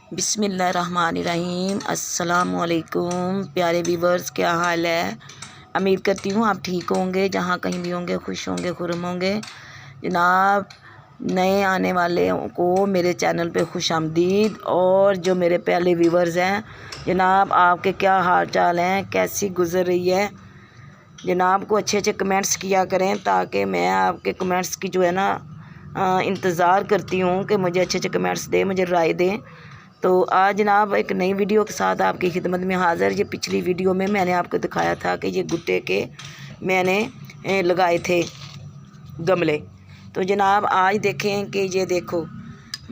बिस्मिल्लाहिर्रहमानिर्रहीम। अस्सलामुअलैकुम प्यारे व्यूवर्स, क्या हाल है। उम्मीद करती हूँ आप ठीक होंगे, जहाँ कहीं भी होंगे खुश होंगे खुर्म होंगे। जनाब, नए आने वाले को मेरे चैनल पे खुश आमदीद। और जो मेरे पहले व्यूवर्स हैं जनाब, आपके क्या हाल चाल हैं, कैसी गुजर रही है। जनाब को अच्छे अच्छे कमेंट्स किया करें ताकि मैं आपके कमेंट्स की जो है ना इंतज़ार करती हूँ कि मुझे अच्छे अच्छे कमेंट्स दें, मुझे राय दें। तो आज जनाब एक नई वीडियो के साथ आपकी खिदमत में हाज़िर। ये पिछली वीडियो में मैंने आपको दिखाया था कि ये गुट्टे के मैंने लगाए थे गमले। तो जनाब आज देखें कि ये देखो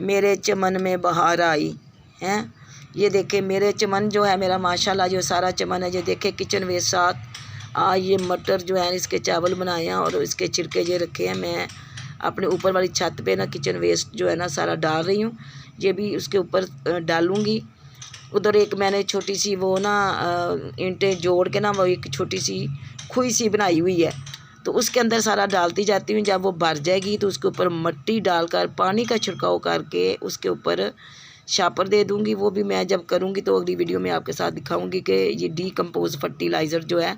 मेरे चमन में बहार आई हैं। ये देखें मेरे चमन जो है मेरा माशाल्लाह जो सारा चमन है। ये देखें किचन वेस्ट साथ आज ये मटर जो है इसके चावल बनाए हैं और इसके छिलके ये रखे हैं। मैं अपने ऊपर वाली छत पे ना किचन वेस्ट जो है ना सारा डाल रही हूँ। ये भी उसके ऊपर डालूँगी। उधर एक मैंने छोटी सी वो ना ईंटें जोड़ के ना वो एक छोटी सी खुई सी बनाई हुई है, तो उसके अंदर सारा डालती जाती हूँ। जब वो भर जाएगी तो उसके ऊपर मिट्टी डालकर पानी का छिड़काव करके उसके ऊपर शापर दे दूँगी। वो भी मैं जब करूँगी तो अगली वीडियो में आपके साथ दिखाऊँगी कि ये डीकम्पोज फर्टिलाइज़र जो है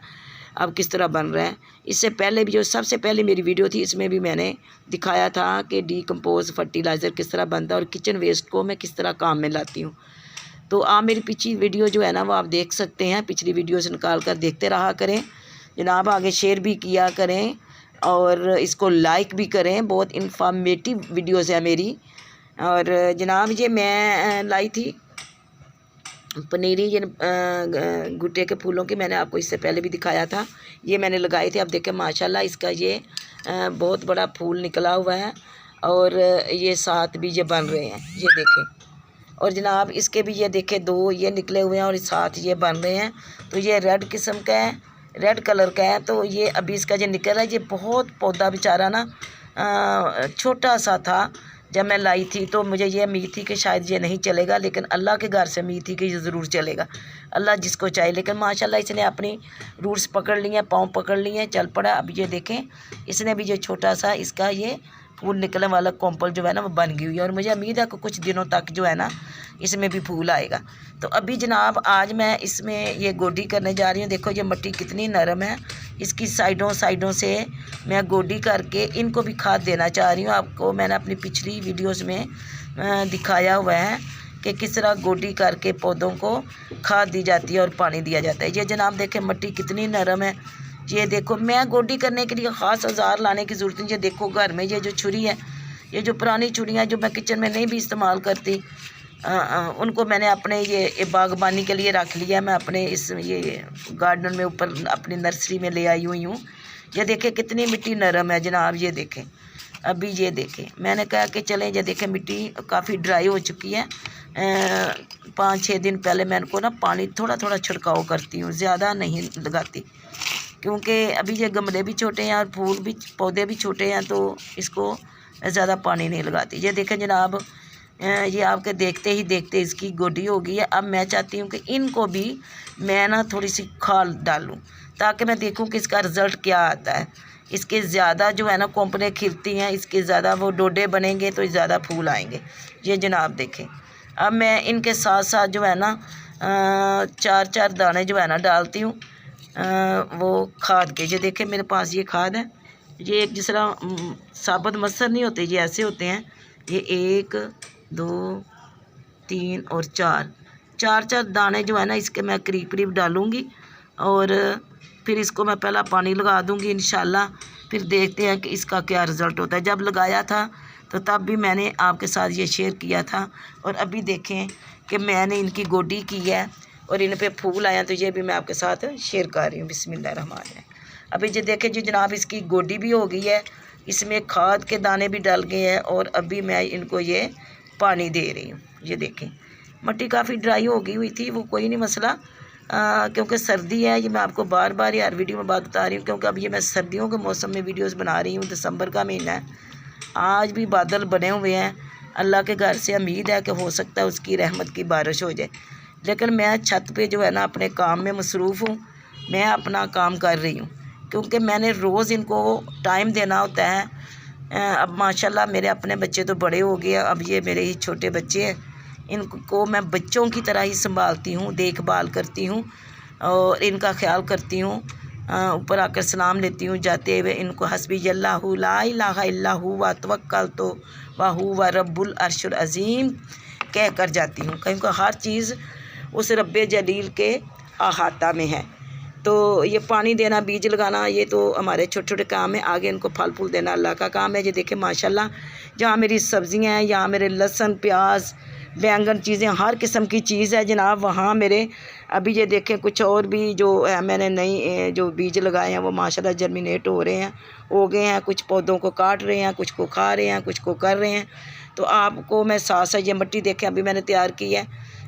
अब किस तरह बन रहा है। इससे पहले भी जो सबसे पहले मेरी वीडियो थी इसमें भी मैंने दिखाया था कि डीकम्पोज फर्टिलाइज़र किस तरह बनता है और किचन वेस्ट को मैं किस तरह काम में लाती हूँ। तो आप मेरी पिछली वीडियो जो है ना वो आप देख सकते हैं, पिछली वीडियो से निकाल कर देखते रहा करें जनाब। आगे शेयर भी किया करें और इसको लाइक भी करें। बहुत इन्फॉर्मेटिव वीडियोज़ है मेरी। और जनाब ये मैं लाई थी पनीरी, ये गुट्टे के फूलों की मैंने आपको इससे पहले भी दिखाया था। ये मैंने लगाए थे। अब देखें माशाल्लाह इसका ये बहुत बड़ा फूल निकला हुआ है और ये साथ भी ये बन रहे हैं, ये देखें। और जनाब इसके भी ये देखें दो ये निकले हुए हैं और साथ ये बन रहे हैं। तो ये रेड किस्म का है, रेड कलर का है। तो ये अभी इसका जो निकल रहा है ये बहुत पौधा बेचारा ना छोटा सा था जब मैं लाई थी। तो मुझे ये उम्मीद थी कि शायद ये नहीं चलेगा, लेकिन अल्लाह के घर से उम्मीद थी कि ये ज़रूर चलेगा, अल्लाह जिसको चाहे। लेकिन माशाल्लाह इसने अपनी रूट्स पकड़ लिए, पाँव पकड़ लिए, चल पड़ा। अब ये देखें इसने भी जो छोटा सा इसका ये फूल निकलने वाला कॉम्पल जो है ना वो बन गई हुई है। और मुझे उम्मीद है कि कुछ दिनों तक जो है ना इसमें भी फूल आएगा। तो अभी जनाब आज मैं इसमें ये गोडी करने जा रही हूँ। देखो ये मिट्टी कितनी नरम है, इसकी साइडों से मैं गोडी करके इनको भी खाद देना चाह रही हूँ। आपको मैंने अपनी पिछली वीडियोस में दिखाया हुआ है कि किस तरह गोडी करके पौधों को खाद दी जाती है और पानी दिया जाता है। ये जनाब देखें मिट्टी कितनी नरम है। ये देखो मैं गोडी करने के लिए ख़ास औजार लाने की ज़रूरत नहीं। ये देखो घर में ये जो छुरी है, ये जो पुरानी छुरियाँ जो मैं किचन में नहीं भी इस्तेमाल करती, उनको मैंने अपने ये बागबानी के लिए रख लिया। मैं अपने इस ये गार्डन में ऊपर अपनी नर्सरी में ले आई हुई हूँ। ये देखें कितनी मिट्टी नरम है जनाब। ये देखें अभी ये देखें मैंने कहा कि चलें। ये देखें मिट्टी काफ़ी ड्राई हो चुकी है। 5-6 दिन पहले मैं इनको ना पानी थोड़ा थोड़ा छिड़काव करती हूँ, ज़्यादा नहीं लगाती, क्योंकि अभी ये गमले भी छोटे हैं और फूल भी पौधे भी छोटे हैं, तो इसको ज़्यादा पानी नहीं लगाती। ये देखें जनाब ये आपके देखते ही देखते इसकी गोडी हो गई है। अब मैं चाहती हूँ कि इनको भी मैं ना थोड़ी सी खाल डालूँ ताकि मैं देखूँ कि इसका रिज़ल्ट क्या आता है। इसके ज़्यादा जो है ना कोंपने खिलती हैं, इसके ज़्यादा वो डोडे बनेंगे तो ज़्यादा फूल आएंगे। ये जनाब देखें अब मैं इनके साथ साथ जो है ना 4-4 दाने जो है ना डालती हूँ वो खाद के। ये देखें मेरे पास ये खाद है। ये एक जिस तरह साबुत मसर नहीं होते, ये ऐसे होते हैं। ये 1 2 3 और 4 दाने जो है ना इसके मैं करीब करीब डालूँगी और फिर इसको मैं पहला पानी लगा दूँगी इंशाल्लाह। फिर देखते हैं कि इसका क्या रिज़ल्ट होता है। जब लगाया था तो तब भी मैंने आपके साथ ये शेयर किया था और अभी देखें कि मैंने इनकी गोडी की है और इन पे फूल आए हैं, तो ये भी मैं आपके साथ शेयर कर रही हूँ। बिस्मिल्लाहिर्रहमानिर्रहीम। अभी ये देखें जी जनाब इसकी गोडी भी हो गई है, इसमें खाद के दाने भी डाल गए हैं और अभी मैं इनको ये पानी दे रही हूँ। ये देखें मिट्टी काफ़ी ड्राई हो गई हुई थी, वो कोई नहीं मसला, क्योंकि सर्दी है। ये मैं आपको बार बार यार वीडियो में बात बता रही हूँ, क्योंकि अब ये मैं सर्दियों के मौसम में वीडियोस बना रही हूँ। दिसंबर का महीना है, आज भी बादल बने हुए हैं। अल्लाह के घर से उम्मीद है कि हो सकता है उसकी रहमत की बारिश हो जाए। लेकिन मैं छत पे जो है ना अपने काम में मसरूफ़ हूँ, मैं अपना काम कर रही हूँ, क्योंकि मैंने रोज़ इनको टाइम देना होता है। अब माशाल्लाह मेरे अपने बच्चे तो बड़े हो गए, अब ये मेरे ही छोटे बच्चे हैं। इनको मैं बच्चों की तरह ही संभालती हूँ, देखभाल करती हूँ और इनका ख्याल करती हूँ। ऊपर आकर सलाम लेती हूँ जाते हुए इनको हस्बी अल्लाहु ला इलाहा इल्ला हुवा तवक्कलतु व हुवा रब्बुल अर्शिल अज़ीम कह कर जाती हूँ, क्योंकि हर चीज़ उस रब्बे जलील के अहाता में है। तो ये पानी देना, बीज लगाना, ये तो हमारे छोटे छोटे काम है। आगे इनको फल फूल देना अल्लाह का काम है। ये देखें माशाल्लाह, जहाँ मेरी सब्ज़ियाँ हैं, यहाँ मेरे लहसुन, प्याज, बैंगन, चीज़ें हर किस्म की चीज़ है जनाब। वहाँ मेरे अभी ये देखें कुछ और भी जो मैंने नई जो बीज लगाए हैं वो माशाल्लाह जर्मिनेट हो रहे हैं, हो गए हैं। कुछ पौधों को काट रहे हैं, कुछ को खा रहे हैं, कुछ को कर रहे हैं। तो आपको मैं साथ साथ ये मिट्टी देखें अभी मैंने तैयार की है।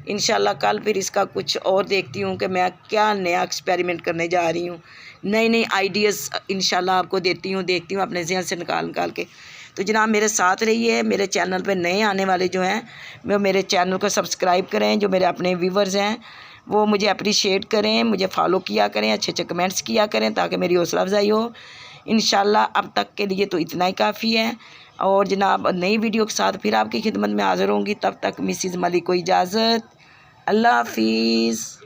इंशाल्लाह कल फिर इसका कुछ और देखती हूँ कि मैं क्या नया एक्सपेरिमेंट करने जा रही हूँ। नई नई आइडियाज़ इंशाल्लाह आपको देखती हूँ अपने ज़हन से निकाल के। तो जनाब मेरे साथ रहिए। मेरे चैनल पे नए आने वाले जो हैं वो मेरे चैनल को सब्सक्राइब करें। जो मेरे अपने व्यूवर्स हैं वो मुझे अप्रिशिएट करें, मुझे फॉलो किया करें, अच्छे अच्छे कमेंट्स किया करें ताकि मेरी हौसला अफजाई हो। इंशाल्लाह अब तक के लिए तो इतना ही काफ़ी है। और जनाब नई वीडियो के साथ फिर आपकी खिदमत में हाज़िर होंगी। तब तक मिसिज़ मलिक को इजाज़त। अल्लाह हाफिज़।